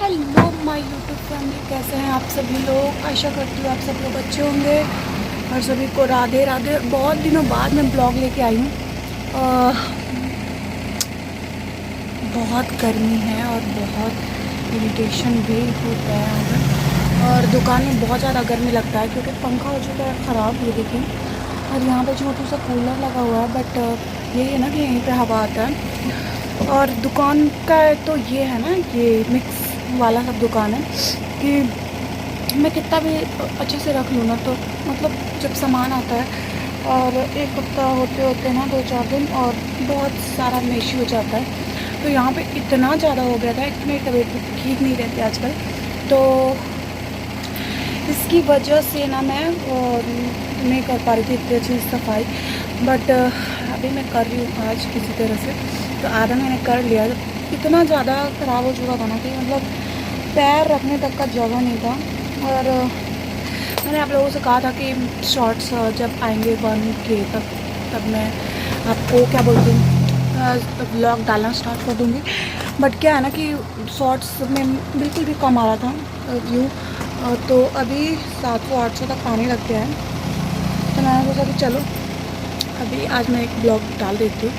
Hello my YouTube family, कैसे हैं आप सभी लोग। आशा करती हूँ आप सब लोग अच्छे होंगे और सभी को राधे राधे। बहुत दिनों बाद मैं ब्लॉग लेके आई हूँ। बहुत गर्मी है और बहुत इरिटेशन भी होता है यहाँ पर, और दुकान में बहुत ज़्यादा गर्मी लगता है क्योंकि पंखा हो चुका है ख़राब, ये देखिए। और यहाँ पे छोटू सा कूलर लगा हुआ है, बट ये है ना कि यहीं पे हवा आता है। और दुकान का तो ये है ना, ये मिक्स वाला सब दुकान है कि मैं कितना भी अच्छे से रख लूँ ना, तो मतलब जब सामान आता है और एक हफ्ता होते होते ना 2-4 दिन और बहुत सारा मेशी हो जाता है। तो यहाँ पे इतना ज़्यादा हो गया था, इतनी तबीयत ठीक नहीं रहती आजकल, तो इसकी वजह से ना मैं नहीं कर पा रही थी इतनी अच्छी सफाई। बट अभी मैं कर रही हूँ आज किसी तरह से, तो आधा मैंने कर लिया। इतना ज़्यादा ख़राब हो चुका था ना कि मतलब पैर रखने तक का जगह नहीं था। और मैंने आप लोगों से कहा था कि शॉर्ट्स जब आएंगे 1K तब मैं आपको क्या बोलती हूँ व्लॉग डालना स्टार्ट कर दूँगी। बट क्या है ना कि शॉर्ट्स में बिल्कुल भी कम आ रहा था व्यू। तो अभी 700-800 तक आने लग गया है। तो मैंने सोचा कि चलो अभी आज मैं एक ब्लॉग डाल देती हूँ,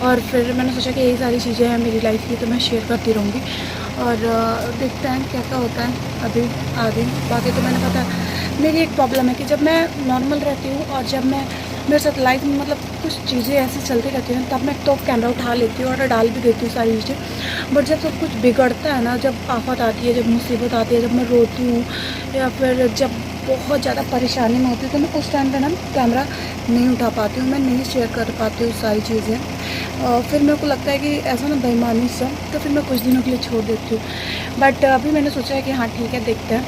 और फिर मैंने सोचा कि यही सारी चीज़ें हैं मेरी लाइफ की, तो मैं शेयर करती रहूँगी और देखते हैं क्या क्या होता है अभी आगे। बाकी तो मैंने पता मेरी एक प्रॉब्लम है कि जब मैं नॉर्मल रहती हूँ और जब मैं मेरे साथ लाइफ में मतलब कुछ चीज़ें ऐसी चलती रहती हैं, तब मैं तो कैमरा उठा लेती हूँ और डाल भी देती हूँ सारी चीज़ें। बट जब सब कुछ बिगड़ता है ना, जब आफत आती है, जब मुसीबत आती है, जब मैं रोती हूँ या फिर जब बहुत ज़्यादा परेशानी में होती है, तो मैं उस टाइम पे ना कैमरा नहीं उठा पाती हूँ, मैं नहीं शेयर कर पाती हूँ सारी चीज़ें। फिर मेरे को लगता है कि ऐसा ना बेईमानी सा, तो फिर मैं कुछ दिनों के लिए छोड़ देती हूँ। बट अभी मैंने सोचा है कि हाँ ठीक है, देखते हैं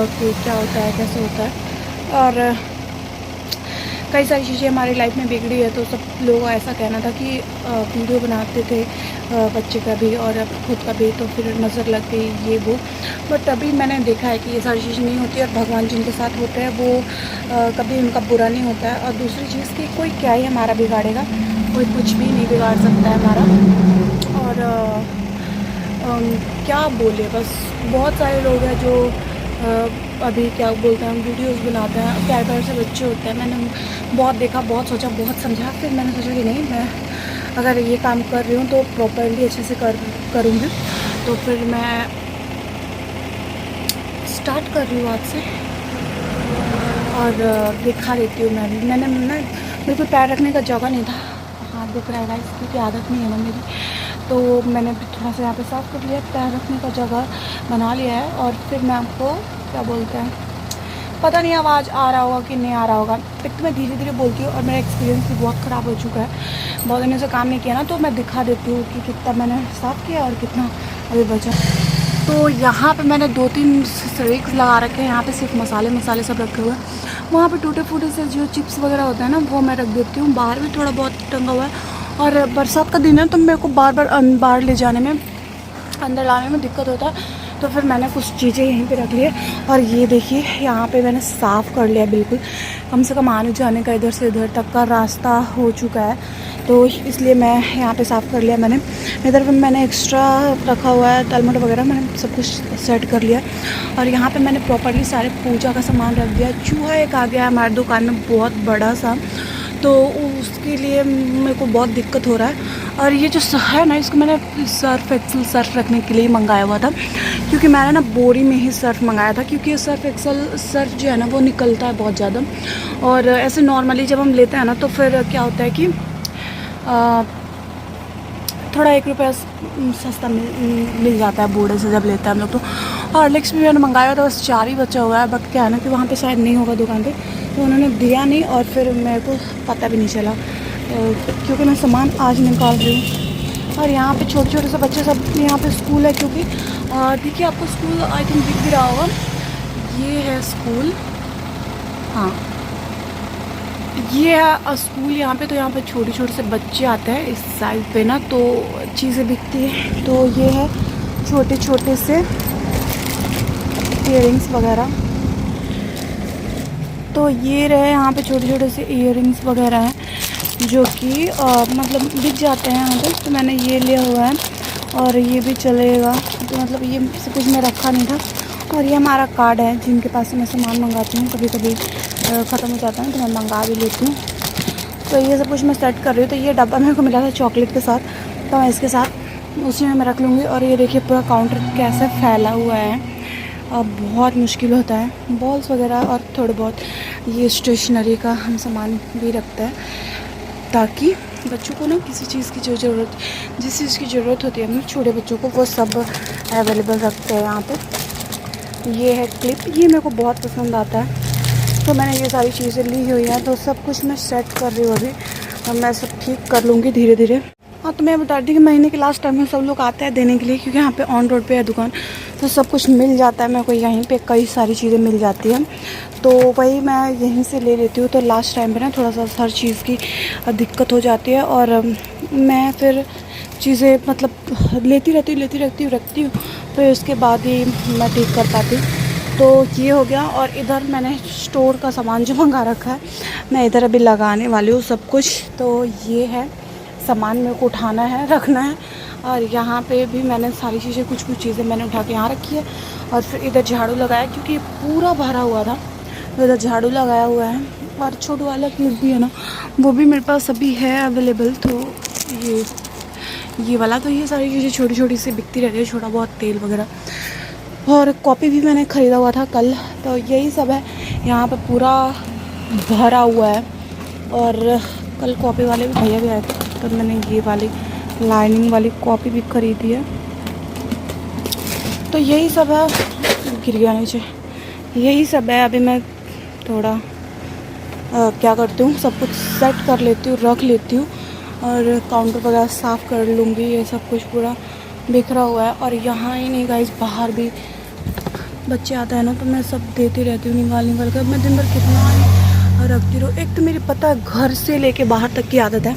कि क्या होता है, कैसे होता है। और कई सारी चीज़ें हमारी लाइफ में बिगड़ी है, तो सब लोगों का ऐसा कहना था कि वीडियो बनाते थे बच्चे का भी और खुद का भी, तो फिर नज़र लग गई ये वो। बट अभी मैंने देखा है कि ये सारी चीज़ें नहीं होती, और भगवान जिनके साथ होते हैं वो कभी उनका बुरा नहीं होता है। और दूसरी चीज़ कि कोई क्या ही हमारा बिगाड़ेगा, कोई कुछ भी नहीं बिगाड़ सकता है हमारा। और क्या बोले, बस बहुत सारे लोग हैं जो अभी क्या बोलते हैं, वीडियोस बनाते हैं, प्यार प्यार से बच्चे होते हैं। मैंने बहुत देखा, बहुत सोचा, बहुत समझा, फिर मैंने सोचा कि नहीं, मैं अगर ये काम कर रही हूँ तो प्रॉपरली अच्छे से करूँगी। तो फिर मैं स्टार्ट कर रही हूँ आज से और दिखा देती हूँ। मैंने ना बिल्कुल पैर रखने का जगह नहीं था, हाथ दुख रहा है गाइस, क्योंकि आदत नहीं है ना मेरी। तो मैंने थोड़ा सा यहाँ पे साफ़ कर लिया, पैर रखने का जगह बना लिया है। और फिर मैं आपको क्या बोलते हैं, पता नहीं आवाज़ आ रहा होगा कि नहीं आ रहा होगा, एक तो मैं धीरे धीरे बोलती हूँ और मेरा एक्सपीरियंस भी बहुत ख़राब हो चुका है, बहुत दिनों से काम नहीं किया ना, तो मैं दिखा देती हूँ कि कितना मैंने साफ़ किया और कितना अभी बचा। तो यहाँ पे मैंने 2-3 रेक्स लगा रखे हैं, यहाँ पे सिर्फ मसाले सब रखे हुए हैं। वहाँ पे टूटे फूटे से जो चिप्स वगैरह होते हैं ना, वो मैं रख देती हूँ। बाहर भी थोड़ा बहुत टंगा हुआ है, और बरसात का दिन है तो मेरे को बार बार ले जाने में, अंदर लाने में दिक्कत होता है, तो फिर मैंने कुछ चीज़ें यहीं पे रख ली है। और ये देखिए यहाँ पे मैंने साफ़ कर लिया बिल्कुल, कम से कम आने जाने का इधर से इधर तक का रास्ता हो चुका है, तो इसलिए मैं यहाँ पे साफ़ कर लिया मैंने। इधर पे मैंने एक्स्ट्रा रखा हुआ है तलमट वगैरह, मैंने सब कुछ सेट कर लिया। और यहाँ पे मैंने प्रॉपर्ली सारे पूजा का सामान रख दिया। चूहा एक आ गया हमारी दुकान में, बहुत बड़ा सा, तो उसके लिए मेरे को बहुत दिक्कत हो रहा है। और ये जो है ना, इसको मैंने सर्फ एक्सल सर्फ रखने के लिए मंगाया हुआ था, क्योंकि मैंने ना बोरी में ही सर्फ मंगाया था, क्योंकि ये सर्फ एक्सल सर्फ जो है ना वो निकलता है बहुत ज़्यादा। और ऐसे नॉर्मली जब हम लेते हैं ना, तो फिर क्या होता है कि थोड़ा 1 रुपया सस्ता मिल जाता है बूढ़े से जब लेते हैं हम लोग। तो हॉर्लिक्स भी मैंने मंगाया था, बस 4 ही बचा हुआ है। बट क्या है ना कि वहाँ पे शायद नहीं होगा दुकान पे, तो उन्होंने दिया नहीं, और फिर मेरे को पता भी नहीं चला, क्योंकि मैं सामान आज निकाल रही हूँ। और यहाँ पे छोटे छोटे से बच्चे सब, यहाँ पे स्कूल है, क्योंकि देखिए आपको स्कूल आई थिंक दिख भी रहा होगा, ये है स्कूल, हाँ ये है स्कूल यहाँ पे। तो यहाँ पे छोटे छोटे से बच्चे आते हैं इस साइड पे ना, तो चीज़ें बिकती है। तो ये है छोटे छोटे से इयररिंग्स वगैरह, तो ये रहे यहाँ पे छोटे छोटे से इयररिंग्स वगैरह हैं, जो कि मतलब बिक जाते हैं यहाँ पे। तो मैंने ये लिया हुआ है, और ये भी चलेगा। तो मतलब ये सब कुछ मैं रखा नहीं था। और ये हमारा कार्ड है जिनके पास से मैं सामान मंगाती हूँ, कभी कभी ख़त्म हो जाता है तो मैं मंगा भी लेती हूँ। तो ये सब कुछ मैं सेट कर रही हूँ। तो ये डब्बा मेरे को मिला था चॉकलेट के साथ, तो मैं इसके साथ उसी में मैं रख लूँगी। और ये देखिए पूरा काउंटर कैसे फैला हुआ है, अब बहुत मुश्किल होता है। बॉल्स वगैरह और थोड़े बहुत ये स्टेशनरी का हम सामान भी रखते हैं, ताकि बच्चों को ना किसी चीज़ की जो ज़रूरत, जिस चीज़ की ज़रूरत होती है हमें छोटे बच्चों को, वो सब अवेलेबल रखते हैं यहाँ पे। ये है क्लिप, ये मेरे को बहुत पसंद आता है, तो मैंने ये सारी चीज़ें ली हुई हैं। तो सब कुछ मैं सेट कर रही हूँ अभी, और मैं सब ठीक कर लूँगी धीरे धीरे। हाँ, तो मैं बता दी कि महीने के लास्ट टाइम में सब लोग आते हैं देने के लिए, क्योंकि यहाँ पे ऑन रोड पे है दुकान, तो सब कुछ मिल जाता है मेरे को। यहीं पे कई सारी चीज़ें मिल जाती हैं, तो वही मैं यहीं से ले लेती हूँ। तो लास्ट टाइम पे ना थोड़ा सा हर चीज़ की दिक्कत हो जाती है, और मैं फिर चीज़ें मतलब लेती रखती हूँ, फिर उसके बाद ही मैं ठीक कर पाती। तो ये हो गया। और इधर मैंने स्टोर का सामान जो मंगा रखा है, मैं इधर अभी लगाने वाली हूँ सब कुछ। तो ये है सामान, मेरे को उठाना है, रखना है। और यहाँ पे भी मैंने सारी चीज़ें, कुछ चीज़ें मैंने उठा के यहाँ रखी है। और फिर इधर झाड़ू लगाया, क्योंकि ये पूरा भरा हुआ था, तो इधर झाड़ू लगाया हुआ है। और छोटा वाला क्लिप भी है ना, वो भी मेरे पास अभी है अवेलेबल। तो ये वाला, तो ये सारी चीज़ें छोटी छोटी सी बिकती रहती है, छोटा बहुत तेल वगैरह। और कॉपी भी मैंने ख़रीदा हुआ था कल। तो यही सब है, यहाँ पे पूरा भरा हुआ है। और कल कॉपी वाले भी भैया भी आए थे, तो मैंने ये वाली लाइनिंग वाली कॉपी भी ख़रीदी है। तो यही सब है, गिर गया नीचे, यही सब है। अभी मैं थोड़ा क्या करती हूँ, सब कुछ सेट कर लेती हूँ, रख लेती हूँ, और काउंटर वगैरह साफ़ कर लूँगी। ये सब कुछ पूरा बिखरा हुआ है। और यहाँ ही नहीं गाइस, बाहर भी बच्चे आते हैं ना, तो मैं सब देती रहती हूँ निकाल कर। मैं दिन भर कितना रखती रहूँ। एक तो मेरी पता है घर से लेके बाहर तक की आदत है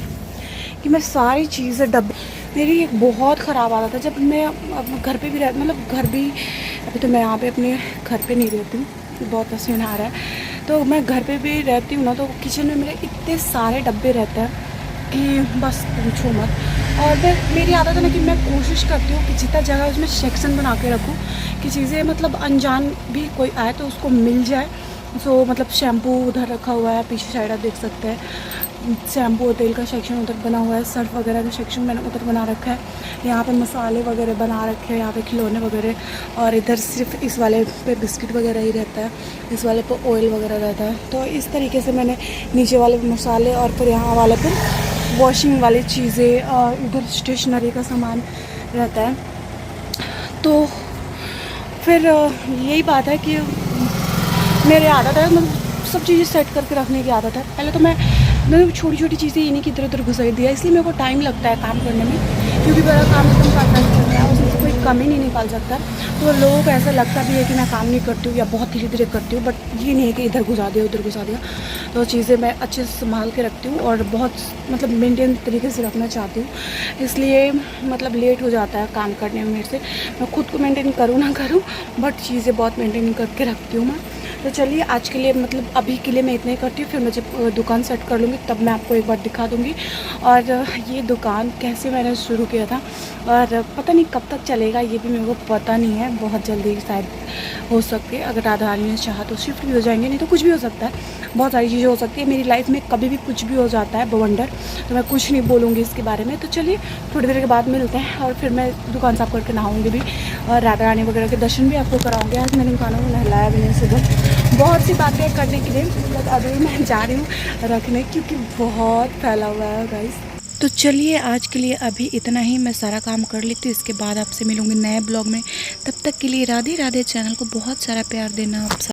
कि मैं सारी चीज़ें डब्बे, मेरी एक बहुत ख़राब आदत है। जब मैं अब घर पे भी रहती, मतलब घर भी, अभी तो मैं यहाँ पे अपने घर पे नहीं रहती हूँ, बहुत पसीना आ रहा है। तो मैं घर पे भी रहती हूँ ना, तो किचन में मेरे इतने सारे डब्बे रहते हैं कि बस पूछो मत। और मेरी आदत है ना कि मैं कोशिश करती हूँ कि जितना जगह उसमें सेक्शन बना के रखूँ कि चीज़ें मतलब अनजान भी कोई आए तो उसको मिल जाए। सो मतलब शैम्पू उधर रखा हुआ है, पीछे साइड आप देख सकते हैं, शैम्पू और तेल का सेक्शन उधर बना हुआ है, सर्फ वगैरह का सेक्शन मैंने उधर बना रखा है। यहाँ पे मसाले वगैरह बना रखे हैं, यहाँ पे खिलौने वगैरह। और इधर सिर्फ इस वाले पे बिस्किट वगैरह ही रहता है, इस वाले पे ऑयल वगैरह रहता है। तो इस तरीके से मैंने नीचे वाले पे मसाले, और फिर यहाँ वाले पे वॉशिंग वाली चीज़ें, और इधर स्टेशनरी का सामान रहता है। तो फिर यही बात है कि मेरी आदत है, मतलब सब चीज़ें सेट करके रखने की आदत है। पहले तो मैंने छोटी छोटी चीज़ें ये नहीं कि इधर उधर घुसा दिया, इसलिए मेरे को टाइम लगता है काम करने में, क्योंकि मेरा काम एकदम परफेक्ट चलता है, उसमें से कोई कमी नहीं निकाल सकता। तो लोगों को ऐसा लगता भी है कि मैं काम नहीं करती हूँ या बहुत धीरे धीरे करती हूँ, बट ये नहीं है कि इधर घुसा दिया उधर घुसा दिया। तो चीज़ें मैं अच्छे से संभाल के रखती हूँ, और बहुत मतलब मेंटेन तरीके से रखना चाहती हूँ, इसलिए मतलब लेट हो जाता है काम करने में मेरे से। मैं खुद को मेंटेन करूँ ना करूँ, बट चीज़ें बहुत मेंटेन करके रखती हूँ मैं। तो चलिए आज के लिए, मतलब अभी के लिए मैं इतना ही करती हूँ, फिर मैं जब दुकान सेट कर लूँगी तब मैं आपको एक बार दिखा दूँगी। और ये दुकान कैसे मैंने शुरू किया था, और पता नहीं कब तक चलेगा, ये भी मेरे को पता नहीं है। बहुत जल्दी शायद हो सकती है, अगर राधा रानी ने चाहा तो शिफ्ट भी हो जाएंगे, नहीं तो कुछ भी हो सकता है। बहुत सारी चीज़ें हो सकती है मेरी लाइफ में, कभी भी कुछ भी हो जाता है बवंडर। तो मैं कुछ नहीं बोलूँगी इसके बारे में। तो चलिए थोड़ी देर के बाद मिलते हैं, और फिर मैं दुकान साफ करके नहाऊँगी भी, और राधा रानी वगैरह के दर्शन भी आपको कराऊँगी। आज मैंने दुकानों में नहलाया भी नहीं सुबह, बहुत सी बातें करने के लिए, बट अभी मैं जा रही हूँ रखने, क्योंकि बहुत फैला हुआ है गाइस। तो चलिए आज के लिए अभी इतना ही, मैं सारा काम कर लेती हूँ, इसके बाद आपसे मिलूँगी नए ब्लॉग में। तब तक के लिए राधे राधे। चैनल को बहुत सारा प्यार देना आप सब।